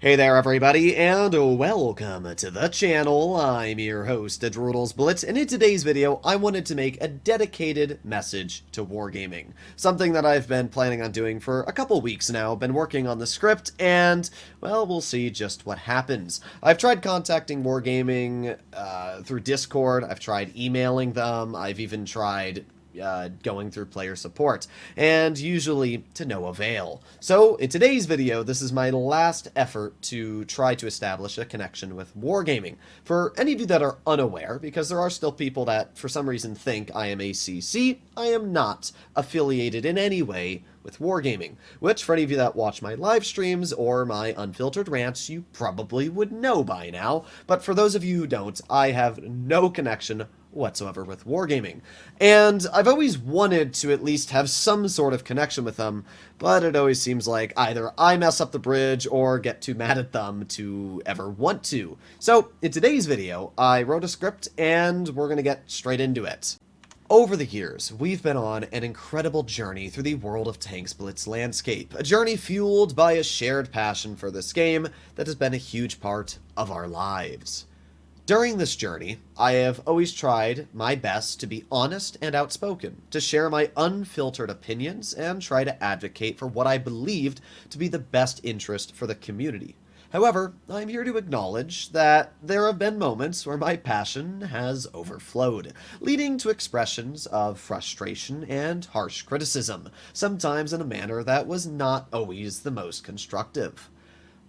Hey there everybody, and welcome to the channel. I'm your host, World of Tanks Blitz, and in today's video, I wanted to make a dedicated message to Wargaming. Something that I've been planning on doing for a couple weeks now. Been working on the script, and, well, we'll see just what happens. I've tried contacting Wargaming through Discord, I've tried emailing them, I've even tried going through player support, and usually to no avail. So, in today's video, this is my last effort to try to establish a connection with Wargaming. For any of you that are unaware, because there are still people that for some reason think I am ACC, I am not affiliated in any way with Wargaming, which for any of you that watch my live streams or my unfiltered rants, you probably would know by now, but for those of you who don't, I have no connection whatsoever with Wargaming. And I've always wanted to at least have some sort of connection with them, but it always seems like either I mess up the bridge or get too mad at them to ever want to. So, in today's video, I wrote a script and we're gonna get straight into it. Over the years, we've been on an incredible journey through the World of Tanks Blitz landscape, a journey fueled by a shared passion for this game that has been a huge part of our lives. During this journey, I have always tried my best to be honest and outspoken, to share my unfiltered opinions, and try to advocate for what I believed to be the best interest for the community. However, I'm here to acknowledge that there have been moments where my passion has overflowed, leading to expressions of frustration and harsh criticism, sometimes in a manner that was not always the most constructive.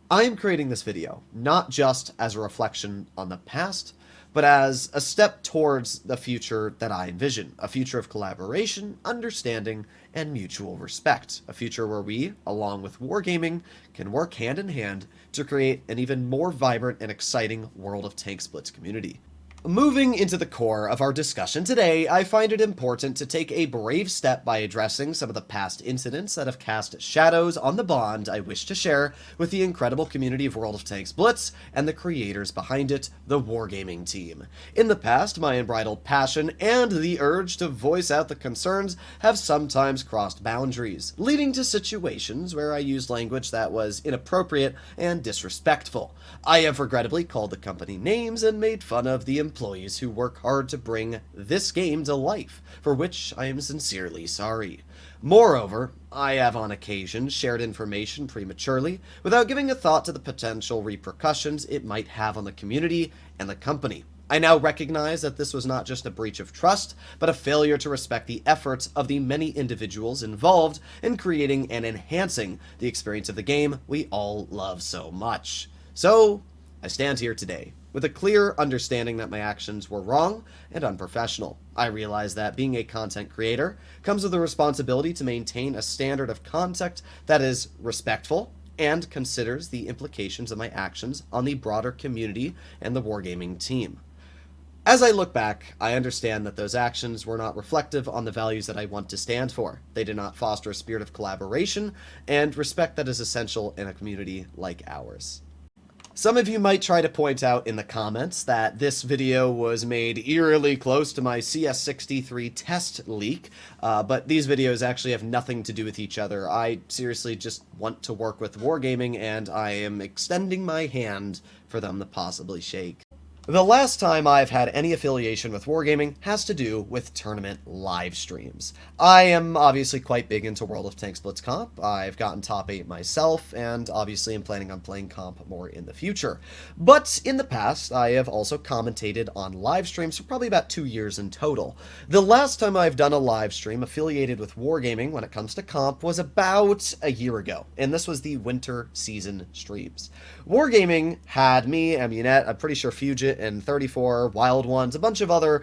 I am creating this video not just as a reflection on the past, but as a step towards the future that I envision, a future of collaboration, understanding, and mutual respect, a future where we, along with Wargaming, can work hand in hand to create an even more vibrant and exciting World of Tanks Blitz community. Moving into the core of our discussion today, I find it important to take a brave step by addressing some of the past incidents that have cast shadows on the bond I wish to share with the incredible community of World of Tanks Blitz and the creators behind it, the Wargaming team. In the past, my unbridled passion and the urge to voice out the concerns have sometimes crossed boundaries, leading to situations where I used language that was inappropriate and disrespectful. I have regrettably called the company names and made fun of the employees who work hard to bring this game to life, for which I am sincerely sorry. Moreover, I have on occasion shared information prematurely without giving a thought to the potential repercussions it might have on the community and the company. I now recognize that this was not just a breach of trust, but a failure to respect the efforts of the many individuals involved in creating and enhancing the experience of the game we all love so much. So, I stand here today with a clear understanding that my actions were wrong and unprofessional. I realize that being a content creator comes with a responsibility to maintain a standard of conduct that is respectful and considers the implications of my actions on the broader community and the Wargaming team. As I look back, I understand that those actions were not reflective on the values that I want to stand for. They did not foster a spirit of collaboration and respect that is essential in a community like ours. Some of you might try to point out in the comments that this video was made eerily close to my CS63 test leak, but these videos actually have nothing to do with each other. I seriously just want to work with Wargaming, and I am extending my hand for them to possibly shake. The last time I've had any affiliation with Wargaming has to do with tournament live streams. I am obviously quite big into World of Tanks Blitz comp. I've gotten top 8 myself, and obviously am planning on playing comp more in the future. But in the past, I have also commentated on live streams for probably about 2 years in total. The last time I've done a live stream affiliated with Wargaming when it comes to comp was about a year ago, and this was the winter season streams. Wargaming had me, Amunet, I'm pretty sure Fugit, and 34, Wild Ones, a bunch of other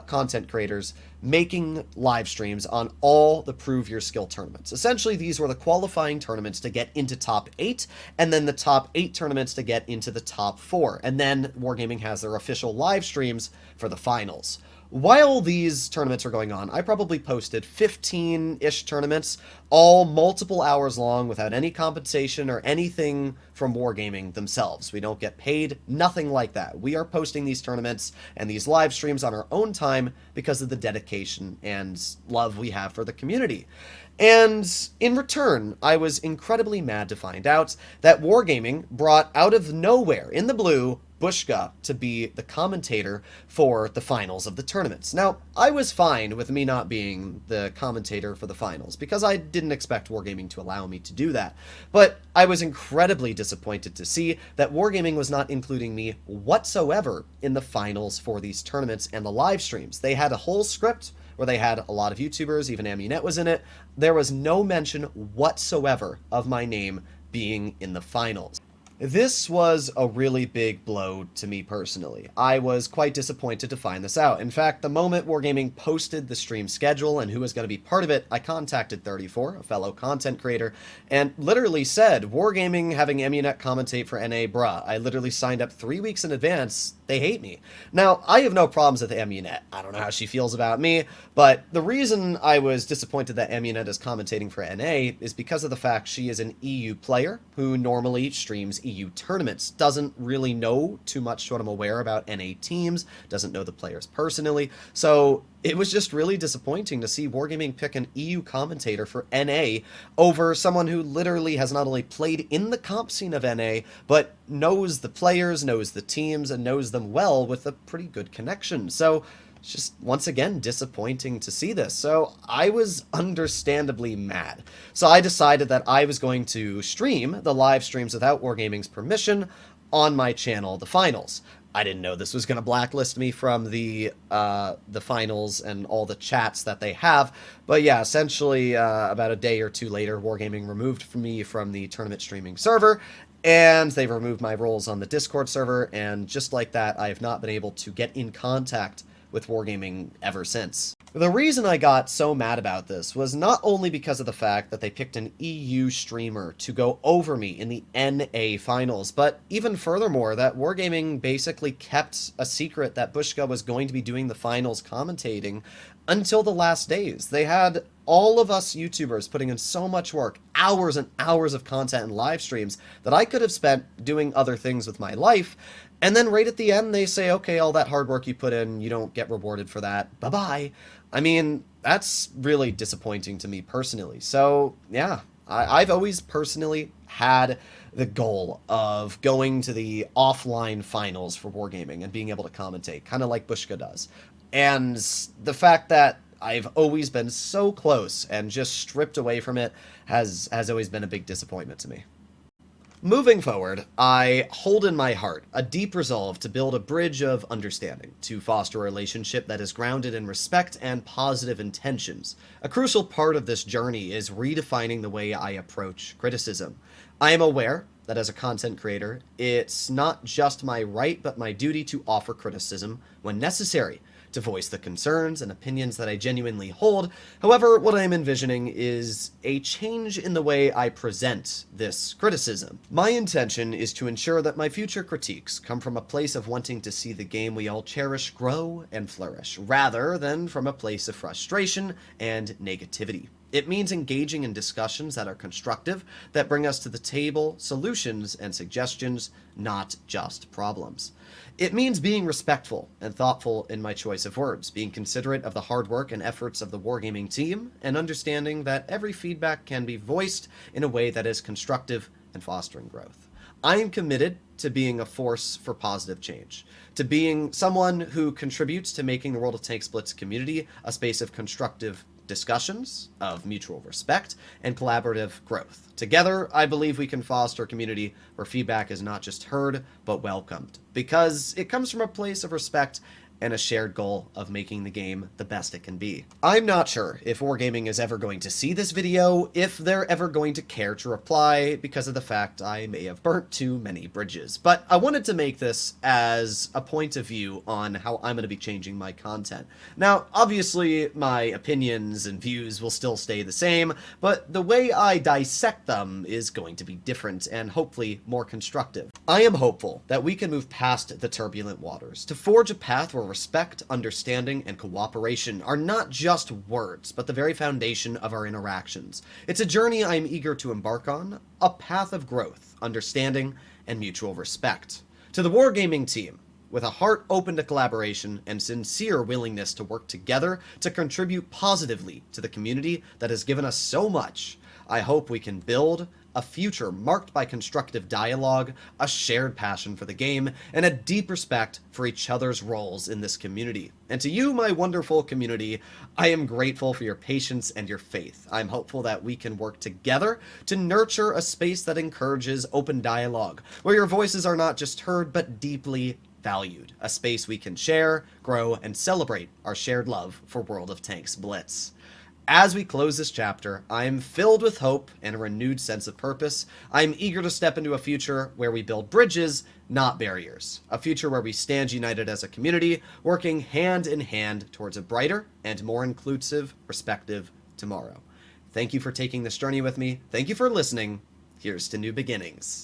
content creators making live streams on all the Prove Your Skill tournaments. Essentially, these were the qualifying tournaments to get into top 8, and then the top 8 tournaments to get into the top 4. And then Wargaming has their official live streams for the finals. While these tournaments are going on, I probably posted 15-ish tournaments, all multiple hours long without any compensation or anything from Wargaming themselves. We don't get paid, nothing like that. We are posting these tournaments and these live streams on our own time because of the dedication dedication and love we have for the community. And in return, I was incredibly mad to find out that Wargaming brought out of nowhere, in the blue, Bushka to be the commentator for the finals of the tournaments. Now, I was fine with me not being the commentator for the finals, because I didn't expect Wargaming to allow me to do that. But I was incredibly disappointed to see that Wargaming was not including me whatsoever in the finals for these tournaments and the live streams. They had a whole script where they had a lot of YouTubers, even Amunet was in it. There was no mention whatsoever of my name being in the finals. This was a really big blow to me personally. I was quite disappointed to find this out. In fact, the moment Wargaming posted the stream schedule and who was going to be part of it, I contacted 34, a fellow content creator, and literally said, Wargaming having Amunet commentate for NA, bruh. I literally signed up 3 weeks in advance. They hate me. Now, I have no problems with Amunet. I don't know how she feels about me, but the reason I was disappointed that Amunet is commentating for NA is because of the fact she is an EU player who normally streams EU tournaments, doesn't really know too much to what I'm aware about NA teams, doesn't know the players personally, so it was just really disappointing to see Wargaming pick an EU commentator for NA over someone who literally has not only played in the comp scene of NA, but knows the players, knows the teams, and knows them well with a pretty good connection. So it's just, once again, disappointing to see this. So I was understandably mad. So I decided that I was going to stream the live streams without Wargaming's permission on my channel, the finals. I didn't know this was going to blacklist me from the finals and all the chats that they have. But yeah, essentially about a day or two later, Wargaming removed me from the tournament streaming server, and they removed my roles on the Discord server, and just like that, I have not been able to get in contact with Wargaming ever since. The reason I got so mad about this was not only because of the fact that they picked an EU streamer to go over me in the NA finals, but even furthermore, that Wargaming basically kept a secret that Bushka was going to be doing the finals commentating until the last days. They had all of us YouTubers putting in so much work, hours and hours of content and live streams, that I could have spent doing other things with my life. And then right at the end, they say, okay, all that hard work you put in, you don't get rewarded for that. Bye-bye. I mean, that's really disappointing to me personally. So, yeah, I've always personally had the goal of going to the offline finals for Wargaming and being able to commentate, kind of like Bushka does. And the fact that I've always been so close and just stripped away from it has always been a big disappointment to me. Moving forward, I hold in my heart a deep resolve to build a bridge of understanding, to foster a relationship that is grounded in respect and positive intentions. A crucial part of this journey is redefining the way I approach criticism. I am aware that as a content creator, it's not just my right but my duty to offer criticism when necessary, to voice the concerns and opinions that I genuinely hold. However, what I am envisioning is a change in the way I present this criticism. My intention is to ensure that my future critiques come from a place of wanting to see the game we all cherish grow and flourish, rather than from a place of frustration and negativity. It means engaging in discussions that are constructive, that bring us to the table solutions and suggestions, not just problems. It means being respectful and thoughtful in my choice of words, being considerate of the hard work and efforts of the Wargaming team, and understanding that every feedback can be voiced in a way that is constructive and fostering growth. I am committed to being a force for positive change, to being someone who contributes to making the World of Tanks Blitz community a space of constructive discussions, of mutual respect, and collaborative growth. Together, I believe we can foster a community where feedback is not just heard, but welcomed, because it comes from a place of respect and a shared goal of making the game the best it can be. I'm not sure if Wargaming is ever going to see this video, if they're ever going to care to reply, because of the fact I may have burnt too many bridges. But I wanted to make this as a point of view on how I'm going to be changing my content. Now, obviously, my opinions and views will still stay the same, but the way I dissect them is going to be different and hopefully more constructive. I am hopeful that we can move past the turbulent waters to forge a path where respect, understanding, and cooperation are not just words, but the very foundation of our interactions. It's a journey I am eager to embark on, a path of growth, understanding, and mutual respect. To the Wargaming team, with a heart open to collaboration and sincere willingness to work together to contribute positively to the community that has given us so much, I hope we can build a future marked by constructive dialogue, a shared passion for the game, and a deep respect for each other's roles in this community. And to you, my wonderful community, I am grateful for your patience and your faith. I'm hopeful that we can work together to nurture a space that encourages open dialogue, where your voices are not just heard, but deeply valued. A space we can share, grow, and celebrate our shared love for World of Tanks Blitz. As we close this chapter, I am filled with hope and a renewed sense of purpose. I am eager to step into a future where we build bridges, not barriers. A future where we stand united as a community, working hand in hand towards a brighter and more inclusive, respective tomorrow. Thank you for taking this journey with me. Thank you for listening. Here's to new beginnings.